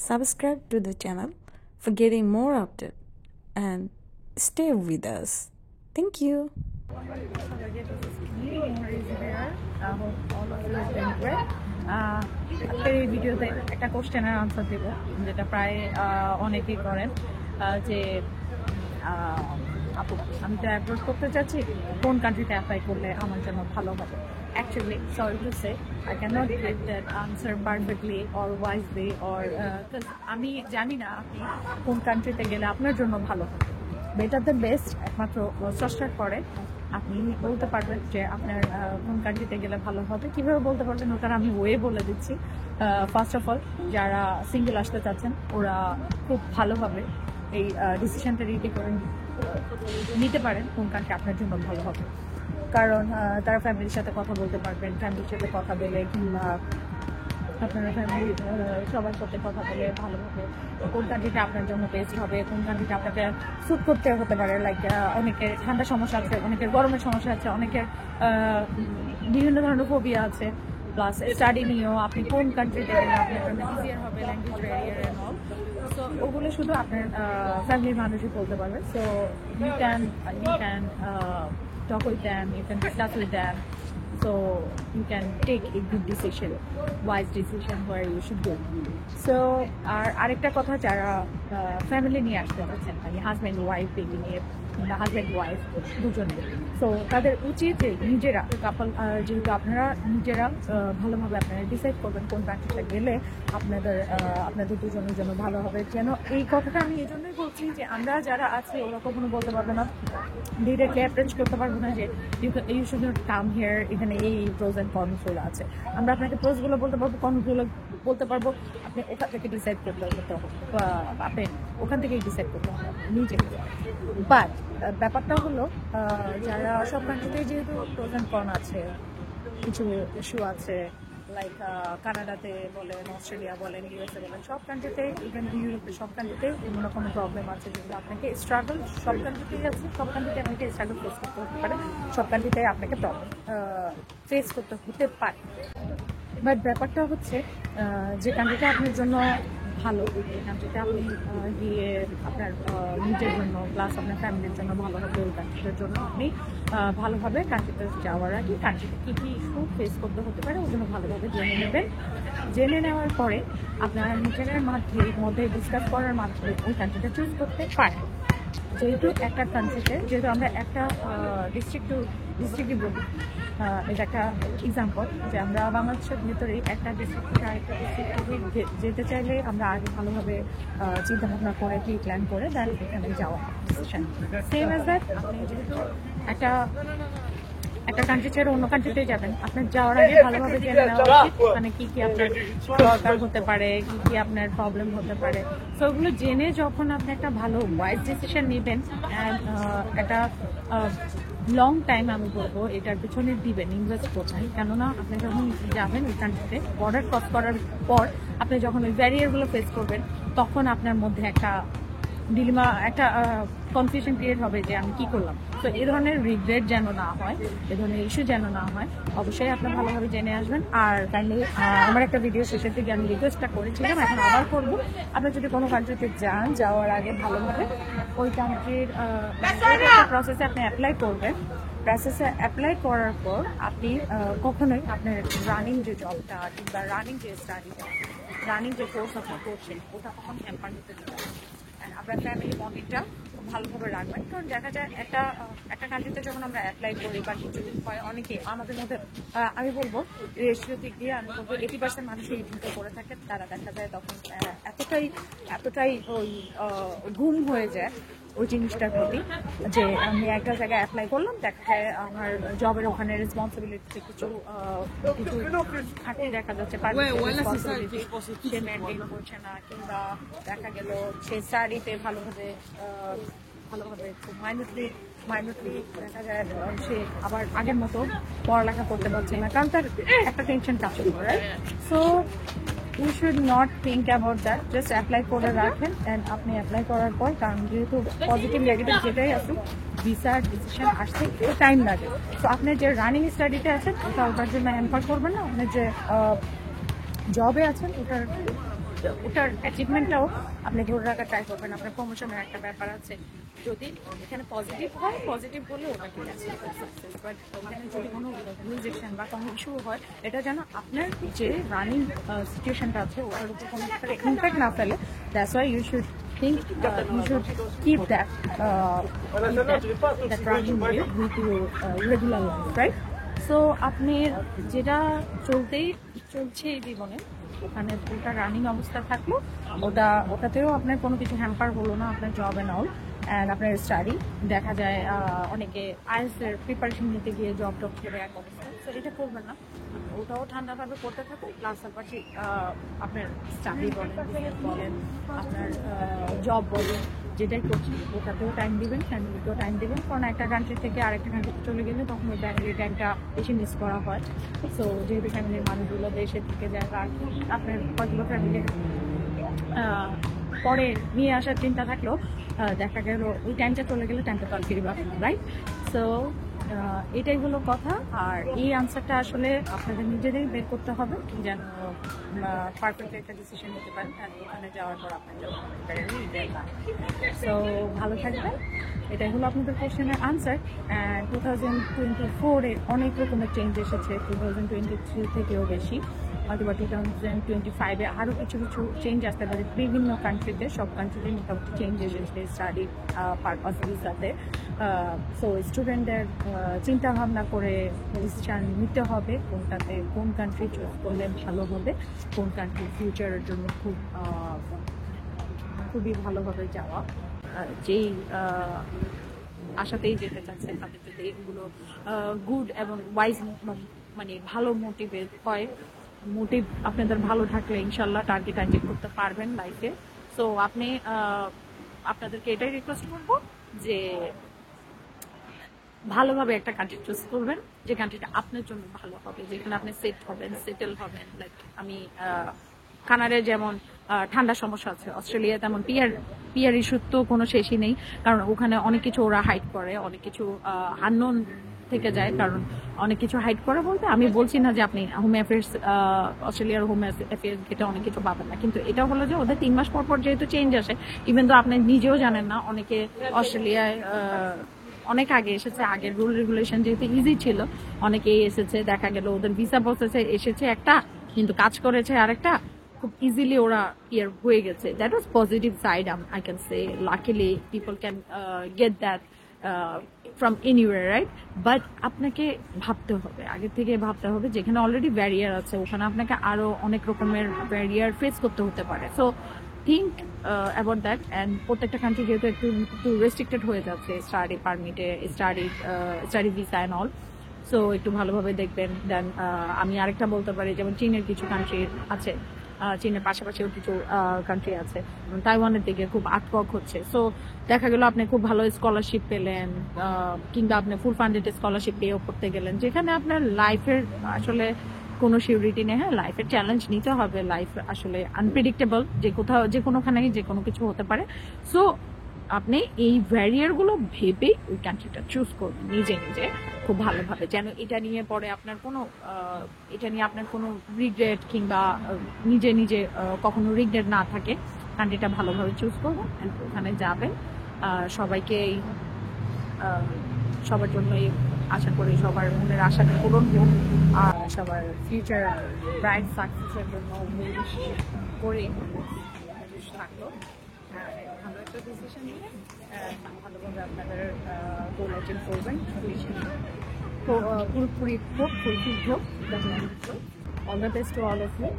subscribe to the channel for getting more updates and stay with us. Thank you. আজকের এই ভিডিওতে একটা কোশ্চেনের আনসার দেব, যেটা প্রায় অনেকেই করেন যে আপু আমি তো অ্যাপ্রোচ করতে চাচ্ছি, কোন কান্ট্রিতে অ্যাপ্লাই করলে আমার জন্য ভালো হবে। Actually, sorry to say, I cannot give that answer perfectly or wisely or because আমি জানি না আপনি কোন কান্ট্রিতে গেলে আপনার জন্য ভালো হবে। বেটার দ্য বেস্ট একমাত্র স্রষ্টার পরে আপনি বলতে পারবেন যে আপনার কোন কান্ট্রিতে গেলে ভালো হবে। কীভাবে বলতে পারবেন ওটার আমি ওয়ে বলে দিচ্ছি। ফার্স্ট অফ অল, যারা সিঙ্গেল আসতে চাচ্ছেন ওরা খুব ভালোভাবে এই ডিসিশনটা রেডি করে নিতে পারেন কোন কান্ট্রি আপনার জন্য ভালো হবে। কারণ তারা ফ্যামিলির সাথে কথা বলতে পারবেন, ফ্যামিলির সাথে কথা বলে কিংবা আপনারা ফ্যামিলি সবার সাথে কথা বলে ভালোভাবে কোন কান্ট্রিটা আপনার জন্য বেস্ট হবে, কোন কান্ট্রিটা আপনাকে স্যুট করতে হতে পারে। লাইক অনেকের ঠান্ডা সমস্যা আছে, অনেকের গরমের সমস্যা আছে, অনেকের বিভিন্ন ধরনের ফোবিয়া আছে। প্লাস স্টাডি নিয়েও আপনি কোন কান্ট্রিতে গেলে আপনার জন্য ইজিয়ার হবে, language barrier and all. So ওগুলো শুধু আপনার ফ্যামিলির মানুষই বলতে পারবে। So you can talk with them, you can discuss with them, so you can take a good decision, wise decision where you should go. So আরেকটা কথা, যারা ফ্যামিলি নিয়ে আসতে পারছেন, মানে হাজব্যান্ড ওয়াইফ, বেবি নিয়ে কিংবা হাজব্যান্ড ওয়াইফ দুজনে, সো তাদের উচিত যে নিজেরা কাপল, যেহেতু আপনারা নিজেরা ভালোভাবে আপনারা ডিসাইড করবেন কোন কান্ট্রিতে গেলে আপনাদের দুজনের জন্য ভালো হবে। যেন এই কথাটা আমি এই জন্যই বলছি যে আমরা যারা আছি ওরা কখনো বলতে পারবে না, ডিরেক্টলি অ্যাপ্রোচ করতে পারবো না যে you should not come here, এখানে এই প্রোজ অ্যান্ড কনসগুলো আছে। আমরা আপনাকে প্রোজগুলো বলতে পারবো, কনগুলো বলতে পারবো, আপনি ওখান থেকে ডিসাইড করতে হবে, আপনি ওখান থেকেই ডিসাইড করতে হবে নিজে। বাট ব্যাপারটা হলো, যারা সব কান্ট্রিতেই যেহেতু প্রোজ অ্যান্ড কন আছে, কিছু ইস্যু আছে, লাইক কানাডাতে বলেন, অস্ট্রেলিয়া বলেন, ইউএসএ বলেন, সব কান্ট্রিতে, ইভেন ইউরোপের সব কান্ট্রিতে কোনো না কোনো প্রবলেম আছে, যেগুলো আপনাকে স্ট্রাগল সব কান্ট্রিতেই আছে, সব কান্ট্রিতে আপনাকে স্ট্রাগল ফেস করতে হতে পারে, সব কান্ট্রিতে আপনাকে প্রবলেম ফেস করতে হতে পারে। বাট ব্যাপারটা হচ্ছে, যে কান্ট্রিটা আপনার জন্য ভালো, এই কান্ট্রিতে আপনি গিয়ে আপনার নিজের জন্য প্লাস আপনার ফ্যামিলির জন্য ভালো হবে, ওই কান্ট্রিটার জন্য আপনি ভালোভাবে কান্ট্রিতে যাওয়ার আগে কান্ট্রিতে কী কী ইস্যু ফেস করতে হতে পারে ওগুলো ভালোভাবে জেনে নেবেন। জেনে নেওয়ার পরে আপনার নিজেদের মধ্যে ডিসকাস করার মাধ্যমে ওই কান্ট্রিটা চুজ করতে পারেন। যেহেতু একটা কান্ট্রিতে, যেহেতু আমরা একটা ডিস্ট্রিক্টই বলি, এটা একটা এক্সাম্পল যে আমরা বাংলাদেশের ভিতরেই একটা ডিস্ট্রিক্ট থেকে আরেকটা ডিস্ট্রিক্টে যেতে চাইলে আমরা আগে ভালোভাবে চিন্তাভাবনা করে প্ল্যান করে দেন এখানে যাওয়া ডিসিশন। সেম অ্যাজ দ্যাট, আপনি যেহেতু একটা কান্ট্রি ছেড়ে অন্য কান্ট্রিতে যাবেন, আপনার যাওয়ার আগে ভালোভাবে জেনে নেওয়া উচিত মানে কী কী আপনার দরকার হতে পারে, কী কী আপনার প্রবলেম হতে পারে। সো ওগুলো জেনে যখন আপনি একটা ভালো ওয়াইজ ডিসিশন নেবেন, অ্যান্ড একটা লং টাইম আমি বলবো এটার পিছনে দিবেন, ইনভেস্ট করবেন। কেননা আপনি যখন যাবেন ওই কান্ট্রিতে, বর্ডার ক্রস করার পর আপনি যখন ওই ব্যারিয়ারগুলো ফেস করবেন, তখন আপনার মধ্যে একটা ডিলেমা, একটা কনফিউশন ক্রিয়েট হবে যে আমি কি করলাম। তো এই ধরনের রিগ্রেট যেন না হয়, এই ধরনের ইস্যু যেন না হয়, অবশ্যই আপনি ভালোভাবে জেনে আসবেন। আর কাইন্ডলি আমার একটা ভিডিও শেষের দিকে আমি রিকোয়েস্টটা করেছিলাম, এখন আবার করবো, আপনি যদি কোনো কান্ট্রিতে যাওয়ার আগে ভালোভাবে ওই কান্ট্রির প্রসেসে আপনি অ্যাপ্লাই করবেন। প্রসেসে অ্যাপ্লাই করার পর আপনি কখনোই আপনার রানিং যে জবটা কিংবা রানিং যে স্টাডিটা, রানিং যে কোর্স আপনি করছেন, ওটা কখন হ্যাম্পার নিতে দিতে হবে। আপনার ফ্যামিলি বন্ডিংটা ভালোভাবে রাখবেন। কারণ দেখা যায় একটা কান্ট্রিতে যখন আমরা অ্যাপ্লাই করি বা কিছু হয়, অনেকে আমাদের মধ্যে, আমি বলবো রেশিও দিক দিয়ে আমি বলবো 80% মানুষ এই ভিডিও করে থাকে, তারা দেখা যায় তখন এতটাই ওই ঘুম হয়ে যায় ওই জিনিসটার প্রতি, যে আমি একটা জায়গায় অ্যাপ্লাই করলাম, দেখা যায় আমার জবের ওখানে রেসপন্সিবিলিটি কিছু খাটিয়ে দেখা যাচ্ছে সে মেনটেন করছে না, কিংবা দেখা গেল সে স্টাডিতে ভালোভাবে মাইনরলি দেখা যায় সে আবার আগের মতো পড়ালেখা করতে পারছে না, কারণ তার একটা টেনশন কাজ করে। So you should not think about that, just apply করে রাখেন। অ্যান্ড আপনি অ্যাপ্লাই করার পর, কারণ যেহেতু পজিটিভ নেগেটিভ যেটাই আসুক, ভিসার ডিসিশন আসতে একটু টাইম লাগে। তো আপনি যে রানিং স্টাডিতে আছেন ওটার জন্য হ্যাম্পার করবেন না, আপনার যে জবে আছেন ওটার ওটার অ্যাচিভমেন্টটাও আপনি ধরে রাখার ট্রাই করবেন। আপনার প্রমোশনের একটা ব্যাপার আছে, যদি এখানে পজিটিভ হয়, পজিটিভ হলে ওটা ঠিক আছে সাকসেস, বাট ওখানে যদি কোনো রিজেকশন বা কোনো ইস্যু হয়, এটা যেন আপনার যে রানিং সিচুয়েশনটা আছে ওটার উপর কোনো ইম্প্যাক্ট না ফেলে। That's why you should think you should keep that running with your regular life, right? So আপনি যেটা চলছে এই জীবনে ওখানে ওটা রানিং অবস্থা থাকলো, ওটাতেও আপনার কোনো কিছু হ্যাম্পার হলো না, আপনার জব অ্যান্ড অল অ্যান্ড আপনার স্টাডি। দেখা যায় অনেকে আইএলটিএস এর প্রিপারেশন নিতে গিয়ে জব করে এক অবস্থা, তো এটা করবেন না, ওটাও ঠান্ডাভাবে করতে থাকুন। প্লাস পাশাপাশি আপনার স্টাডি বলেন, বিজনেস বলেন, আপনার জব বলেন, যেটাই করছি ওটাতেও টাইম দিবেন, ফ্যামিলিকেও টাইম দিবেন। কারণ একটা কান্ট্রি থেকে আরেকটা কান্ট্রিতে চলে গেলে তখন ওই ফ্যামিলির টাইমটা বেশি মিস করা হয়। সো যেহেতু ফ্যামিলির মানুষগুলো দেশে থেকে যায়, আর আপনার কতগুলো ফ্যামিলি পরে নিয়ে আসার চিন্তা থাকলেও দেখা গেল ওই টাইমটা চলে গেলে টাইমটা তো আর ফিরে পাবেন, রাইট? সো এটাই হলো কথা। আর এই আনসারটা আসলে আপনাদের নিজেদেরই বের করতে হবে যেন পারফেক্ট একটা ডিসিশন নিতে পারেন, ওখানে যাওয়ার পর আপনার জন্য। সো ভালো থাকবেন, এটাই হলো আপনাদের কোয়েশ্চেনের আনসার। 2024-এ অনেক রকমের চেঞ্জ এসেছে, 2023 থেকেও বেশি, অথবা 2025-এ আরও কিছু কিছু চেঞ্জ আসতে পারে বিভিন্ন কান্ট্রিতে। সব কান্ট্রিতে মোটামুটি চেঞ্জ এসেছে স্টাডি পারপাস ভিসাতে। সো স্টুডেন্টদের চিন্তা ভাবনা করে ডিসিশন নিতে হবে কোনটাতে, কোন কান্ট্রি চুজ করলে ভালো হবে, কোন কান্ট্রি ফিউচারের জন্য খুবই ভালোভাবে যাওয়া। যেই আশাতেই যেতে চাচ্ছেন তাদের যদি এগুলো গুড এবং ওয়াইজ মানে ভালো মোটিভেট হয়, মোটিভ আপনাদের ভালো থাকলে ইনশাল্লাহ টার্গেট অ্যাচিভ করতে পারবেন লাইফে। সো আপনি আপনাদেরকে এটাই রিকোয়েস্ট করবো যে ভালোভাবে একটা কান্ট্রি চুজ করবেন, যে কান্ট্রিটা আপনার জন্য ভালো হবে, যেখানে আপনি সেট হবেন, সেটেল হবেন। লাইক আমি কানাডায় যেমন ঠান্ডা সমস্যা আছে, অস্ট্রেলিয়া তেমন পিয়ার ইস্যুর তো কোনো শেষই নেই, কারণ ওখানে অনেক কিছু ওরা হাইড করে, অনেক কিছু আননোন থেকে যায়। কারণ অনেক কিছু হাইড করে বলতে আমি বলছি না যে আপনি হোম অ্যাফেয়ার্স, অস্ট্রেলিয়ার হোম অ্যাফেয়ার্স এটা অনেক কিছু পাবেন না, কিন্তু এটা হলো যে ওদের 3 মাস পর যেহেতু চেঞ্জ আসে, ইভেন তো আপনি নিজেও জানেন না, অনেকে অস্ট্রেলিয়ায় অনেক আগে এসেছে, আগের রুল রেগুলেশন যেহেতু ইজি ছিল, অনেকেই এসেছে, দেখা গেল ওদের ভিসা প্রসেসে এসেছে একটা, কিন্তু কাজ করেছে আরেকটা, খুব ইজিলি ওরা ইয়ার হয়ে গেছে। That was positive side, I can say. Luckily people can get that from anywhere, right? But আপনাকে ভাবতে হবে, আগে থেকে ভাবতে হবে, যেখানে অলরেডি ব্যারিয়ার আছে ওখানে আপনাকে আরো অনেক রকমের ব্যারিয়ার ফেস করতে হতে পারে। So think about that. And প্রত্যেকটা কান্ট্রি যেহেতু একটু রেস্ট্রিক্টেড হয়ে যাচ্ছে স্টাডি পারমিটে, study visa and all, so একটু ভালোভাবে দেখবেন। দেন আমি আরেকটা বলতে পারি, যেমন চীনের কিছু কান্ট্রি আছে, চীনের পাশাপাশিও কিছু কান্ট্রি আছে, তাইওয়ানের দিকে খুব আটকক হচ্ছে। সো দেখা গেল আপনি খুব ভালো স্কলারশিপ পেলেন, কিংবা আপনি ফুল ফান্ডেড স্কলারশিপ পেয়েও করতে গেলেন, যেখানে আপনার লাইফের আসলে কোনো সিউরিটি নেই। হ্যাঁ, লাইফের চ্যালেঞ্জ নিতে হবে, লাইফ আসলে আনপ্রেডিক্টেবল, যে কোনোখানেই যে কোনো কিছু হতে পারে। সো আপনি এই ব্যারিয়ারগুলো ভেবে ওই কান্ট্রিটা চুজ করবেন নিজে খুব ভালোভাবে, যেন এটা নিয়ে পরে আপনার কোনো রিগ্রেট কিংবা নিজে কখনো রিগ্রেট না থাকে। কান্ট্রিটা ভালোভাবে চুজ করবেন, ওখানে যাবেন। সবার জন্যই আশা করি সবার মনের আশাটা পূরণ হোক, আর সবার ফিউচার ব্রাইট সাকসেসের জন্য করে থাকলো। ভালো একটা ডিসিশন নিয়ে ভালোভাবে আপনাদের গোল অ্যাচিভ করবেন, পুরোপুরি হোক, ফুলফিল হোক। All the best to all of you.